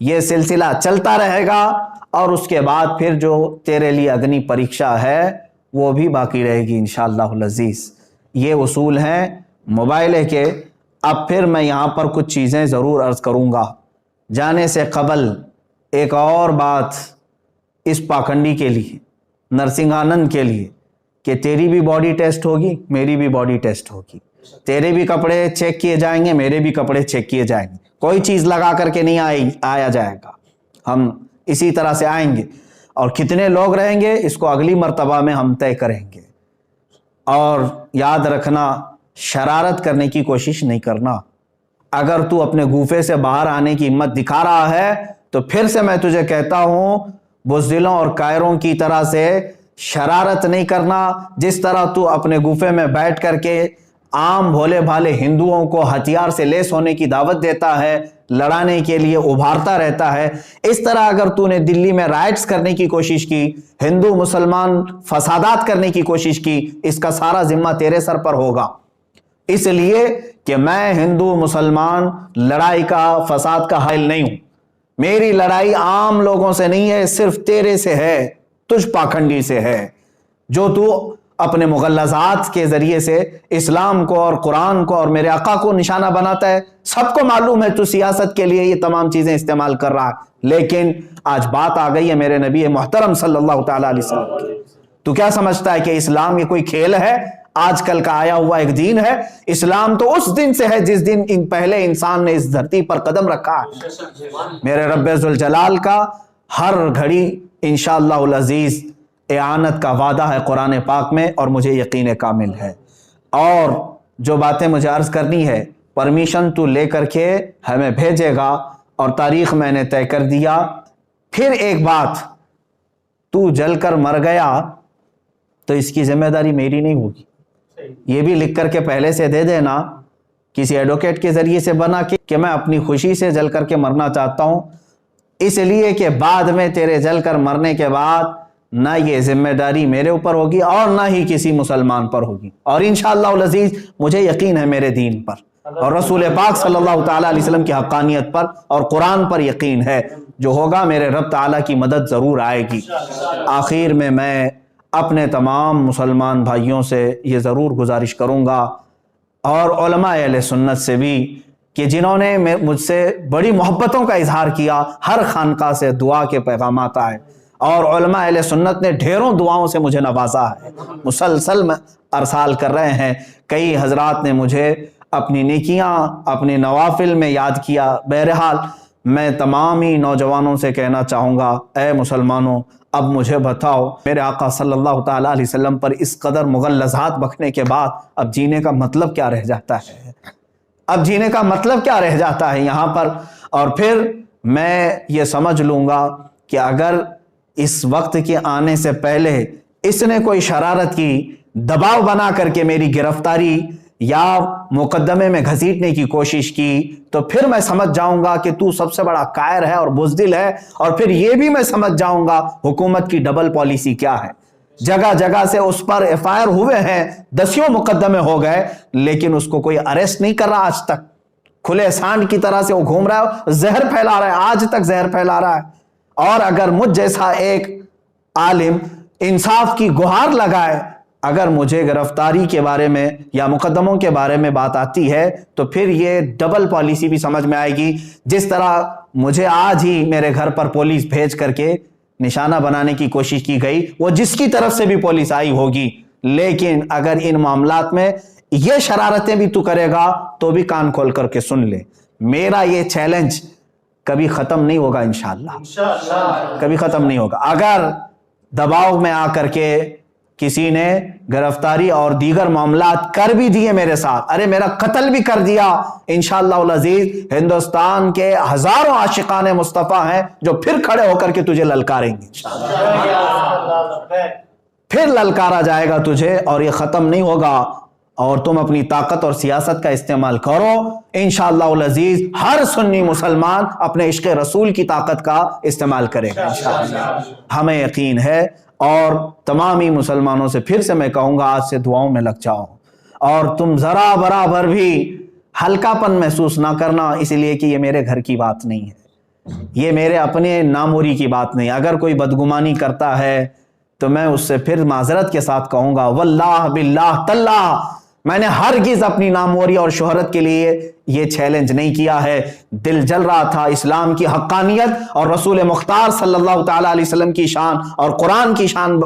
یہ سلسلہ چلتا رہے گا، اور اس کے بعد پھر جو تیرے لیے اگنی پریکشا ہے وہ بھی باقی رہے گی انشاءاللہ العزیز۔ یہ اصول ہیں موبائل کے۔ اب پھر میں یہاں پر کچھ چیزیں ضرور عرض کروں گا۔ جانے سے قبل ایک اور بات اس پاکھنڈی کے لیے، نرسنگھانند کے لیے، کہ تیری بھی باڈی ٹیسٹ ہوگی، میری بھی باڈی ٹیسٹ ہوگی، تیرے بھی کپڑے چیک کیے جائیں گے، میرے بھی کپڑے چیک کیے جائیں گے۔ کوئی چیز لگا کر کے نہیں آیا جائے گا، ہم اسی طرح سے آئیں گے، اور کتنے لوگ رہیں گے اس کو اگلی مرتبہ میں ہم طے کریں گے۔ اور یاد رکھنا، شرارت کرنے کی کوشش نہیں کرنا۔ اگر تو اپنے گوفے سے باہر آنے کی ہمت دکھا رہا ہے تو پھر سے میں تجھے کہتا ہوں، بزدلوں اور کائروں کی طرح سے شرارت نہیں کرنا۔ جس طرح تو اپنے گوفے میں بیٹھ کر کے عام بھولے بھالے ہندوؤں کو ہتھیار سے لیس ہونے کی دعوت دیتا ہے، لڑانے کے لیے ابھارتا رہتا ہے، اس طرح اگر تو نے دلی میں رائٹس کرنے کی کوشش کی، ہندو مسلمان فسادات کرنے کی کوشش کی، اس کا سارا ذمہ تیرے سر پر ہوگا۔ اس لیے کہ میں ہندو مسلمان لڑائی کا، فساد کا حائل نہیں ہوں۔ میری لڑائی عام لوگوں سے نہیں ہے، صرف تیرے سے ہے، تجھ پاکھنڈی سے ہے، جو تو اپنے مغلظات کے ذریعے سے اسلام کو اور قرآن کو اور میرے آقا کو نشانہ بناتا ہے۔ سب کو معلوم ہے تو سیاست کے لیے یہ تمام چیزیں استعمال کر رہا ہے، لیکن آج بات آ گئی ہے میرے نبی محترم صلی اللہ تعالیٰ علیہ وسلم کی۔ تو کیا سمجھتا ہے کہ اسلام یہ کوئی کھیل ہے، آج کل کا آیا ہوا ایک دین ہے؟ اسلام تو اس دن سے ہے جس دن پہلے انسان نے اس دھرتی پر قدم رکھا ہے۔ میرے رب ذوالجلال کا ہر گھڑی انشاءاللہ العزیز اعانت کا وعدہ ہے قرآن پاک میں، اور مجھے یقین کامل ہے۔ اور جو باتیں مجھے عرض کرنی ہے، پرمیشن تو لے کر کے ہمیں بھیجے گا، اور تاریخ میں نے طے کر دیا۔ پھر ایک بات، تو جل کر مر گیا تو اس کی ذمہ داری میری نہیں ہوگی، یہ بھی لکھ کر کے پہلے سے دے دینا، کسی ایڈوکیٹ کے ذریعے سے بنا کہ میں اپنی خوشی سے جل کر کے مرنا چاہتا ہوں، اس لیے کہ بعد میں تیرے جل کر مرنے کے بعد نہ یہ ذمہ داری میرے اوپر ہوگی اور نہ ہی کسی مسلمان پر ہوگی، اور انشاءاللہ العزیز مجھے یقین ہے میرے دین پر، اور رسول پاک صلی اللہ تعالیٰ علیہ وسلم کی حقانیت پر اور قرآن پر یقین ہے۔ جو ہوگا میرے رب تعالیٰ کی مدد ضرور آئے گی۔ آخر میں اپنے تمام مسلمان بھائیوں سے یہ ضرور گزارش کروں گا، اور علماء اہل سنت سے بھی، کہ جنہوں نے مجھ سے بڑی محبتوں کا اظہار کیا، ہر خانقاہ سے دعا کے پیغامات آئے، اور علماء اہل سنت نے ڈھیروں دعاؤں سے مجھے نوازا ہے، مسلسل میں ارسال کر رہے ہیں۔ کئی حضرات نے مجھے اپنی نیکیاں، اپنے نوافل میں یاد کیا۔ بہرحال میں تمام ہی نوجوانوں سے کہنا چاہوں گا، اے مسلمانوں، اب مجھے بتاؤ، میرے آقا صلی اللہ تعالیٰ علیہ وسلم پر اس قدر مغلظات بکنے کے بعد اب جینے کا مطلب کیا رہ جاتا ہے؟ اب جینے کا مطلب کیا رہ جاتا ہے یہاں پر؟ اور پھر میں یہ سمجھ لوں گا کہ اگر اس وقت کے آنے سے پہلے اس نے کوئی شرارت کی، دباؤ بنا کر کے میری گرفتاری یا مقدمے میں گھسیٹنے کی کوشش کی، تو پھر میں سمجھ جاؤں گا کہ تو سب سے بڑا قائر ہے اور بزدل ہے، اور پھر یہ بھی میں سمجھ جاؤں گا حکومت کی ڈبل پالیسی کیا ہے۔ جگہ جگہ سے اس پر ایف آئی آر ہوئے ہیں، دسیوں مقدمے ہو گئے، لیکن اس کو کوئی اریسٹ نہیں کر رہا آج تک۔ کھلے سانڈ کی طرح سے وہ گھوم رہا ہے، زہر پھیلا رہا ہے، آج تک زہر پھیلا رہا ہے۔ اور اگر مجھ جیسا ایک عالم انصاف کی گہار لگائے، اگر مجھے گرفتاری کے بارے میں یا مقدموں کے بارے میں بات آتی ہے، تو پھر یہ ڈبل پالیسی بھی سمجھ میں آئے گی۔ جس طرح مجھے آج ہی میرے گھر پر پولیس بھیج کر کے نشانہ بنانے کی کوشش کی گئی، وہ جس کی طرف سے بھی پولیس آئی ہوگی، لیکن اگر ان معاملات میں یہ شرارتیں بھی تو کرے گا تو بھی کان کھول کر کے سن لے، میرا یہ چیلنج کبھی ختم نہیں ہوگا انشاءاللہ، کبھی ختم نہیں ہوگا۔ اگر دباؤ میں آ کر کے کسی نے گرفتاری اور دیگر معاملات کر بھی دیے میرے ساتھ، ارے میرا قتل بھی کر دیا، انشاءاللہ العزیز ہندوستان کے ہزاروں عاشقان مصطفیٰ ہیں جو پھر کھڑے ہو کر کے تجھے للکاریں گے، پھر للکارا جائے گا تجھے، اور یہ ختم نہیں ہوگا۔ اور تم اپنی طاقت اور سیاست کا استعمال کرو، انشاءاللہ العزیز ہر سنی مسلمان اپنے عشق رسول کی طاقت کا استعمال کرے گا انشاءاللہ، ہمیں یقین ہے۔ اور تمامی مسلمانوں سے پھر سے میں کہوں گا، آج سے دعاؤں میں لگ جاؤ، اور تم ذرا برابر بھی ہلکا پن محسوس نہ کرنا، اس لیے کہ یہ میرے گھر کی بات نہیں ہے، یہ میرے اپنے ناموری کی بات نہیں. اگر کوئی بدگمانی کرتا ہے تو میں اس سے پھر معذرت کے ساتھ کہوں گا واللہ باللہ تاللہ میں نے ہرگز اپنی ناموری اور شہرت کے لیے یہ چیلنج نہیں کیا ہے. دل جل رہا تھا اسلام کی حقانیت اور رسول مختار صلی اللہ تعالی علیہ وسلم کی شان اور قرآن کی شان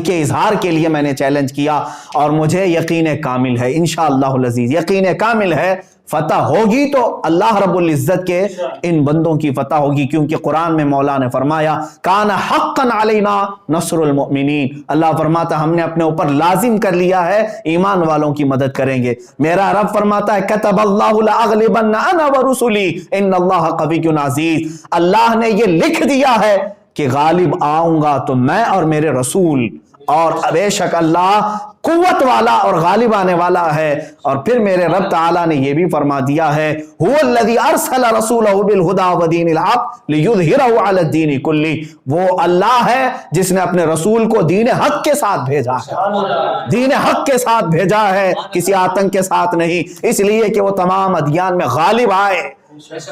کے اظہار کے لیے میں نے چیلنج کیا, اور مجھے یقین کامل ہے انشاءاللہ العزیز, یقین کامل ہے فتح ہوگی تو اللہ رب العزت کے ان بندوں کی فتح ہوگی, کیونکہ قرآن میں مولا نے فرمایا کان حقا علینا نصر المؤمنین, اللہ فرماتا ہم نے اپنے اوپر لازم کر لیا ہے ایمان والوں کی مدد کریں گے. میرا رب فرماتا ہے کتب اللہ لاغلبن انا ورسلی ان اللہ قوی عزیز, اللہ نے یہ لکھ دیا ہے کہ غالب آؤں گا تو میں اور میرے رسول, اور بے شک اللہ قوت والا اور غالب آنے والا ہے. اور پھر میرے رب تعالیٰ نے یہ بھی فرما دیا ہے هو الذی ارسل رسولہ بالہدی ودین الحق لیظہرہ علی الدین کلہ, وہ اللہ ہے جس نے اپنے رسول کو دین حق کے ساتھ بھیجا ہے, دین حق کے ساتھ بھیجا ہے, کسی آتنک کے ساتھ نہیں, اس لیے کہ وہ تمام ادیان میں غالب آئے.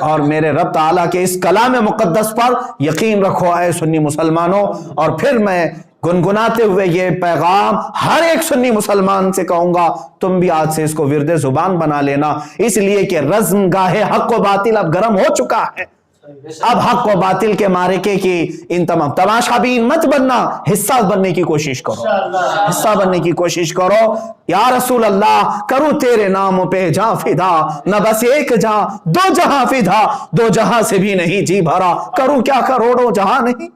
اور میرے رب تعالیٰ کے اس کلام مقدس پر یقین رکھو اے سنی مسلمانوں. اور پھر میں گنگناتے ہوئے یہ پیغام ہر ایک سنی مسلمان سے کہوں گا تم بھی آج سے اس کو ورد زبان بنا لینا, اس لیے کہ رزم گاہ حق و باطل اب گرم ہو چکا ہے. اب حق و باطل کے معرکے کی ان تمام تماشا بین مت بننا, حصہ بننے کی کوشش کرو, حصہ بننے کی کوشش کرو. یا رسول اللہ کروں تیرے نام پہ جاں فدا, نہ بس ایک جہاں دو جہاں فدا, دو جہاں سے بھی نہیں جی بھرا, کروں کیا کروڑوں جہاں نہیں,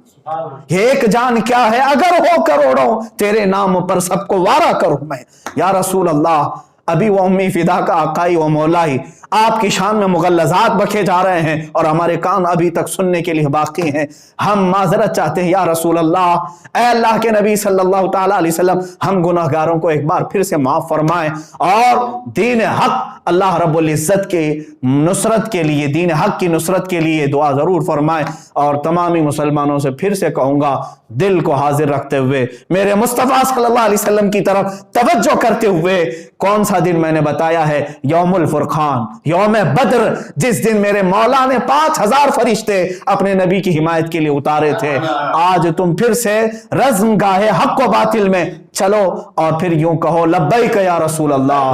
ایک جان کیا ہے اگر ہو کروڑوں, تیرے نام پر سب کو وارا کروں میں. یا رسول اللہ ابھی وہ امی فدا کا آقائی و مولائی آپ کی شان میں مغلظات بکھے جا رہے ہیں اور ہمارے کان ابھی تک سننے کے لیے باقی ہیں. ہم معذرت چاہتے ہیں یا رسول اللہ, اے اللہ کے نبی صلی اللہ تعالی علیہ وسلم, ہم گناہگاروں کو ایک بار پھر سے معاف فرمائیں, اور دین حق اللہ رب العزت کے نصرت کے لیے, دین حق کی نصرت کے لیے دعا ضرور فرمائیں. اور تمامی مسلمانوں سے پھر سے کہوں گا دل کو حاضر رکھتے ہوئے میرے مصطفیٰ صلی اللہ علیہ وسلم کی طرف توجہ کرتے ہوئے, کون سا دن میں نے بتایا ہے, یوم الفرقان, یوم بدر, جس دن میرے مولا نے 5000 فرشتے اپنے نبی کی حمایت کے لیے اتارے تھے. آج تم پھر سے رزم گاہ حق و باطل میں چلو اور پھر یوں کہو لبیک یا رسول اللہ,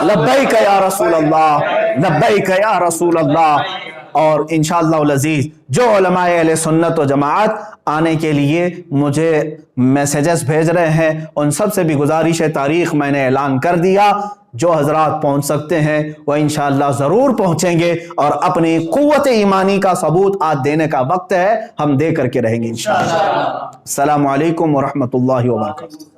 لبیک یا رسول اللہ, لبیک یا رسول اللہ. اور انشاءاللہ العزیز جو علماء اہل سنت و جماعت آنے کے لیے مجھے میسیجز بھیج رہے ہیں, ان سب سے بھی گزارش ہے, تاریخ میں نے اعلان کر دیا, جو حضرات پہنچ سکتے ہیں وہ انشاءاللہ ضرور پہنچیں گے, اور اپنی قوت ایمانی کا ثبوت آج دینے کا وقت ہے, ہم دے کر کے رہیں گے انشاءاللہ. السلام علیکم ورحمۃ اللہ وبرکاتہ.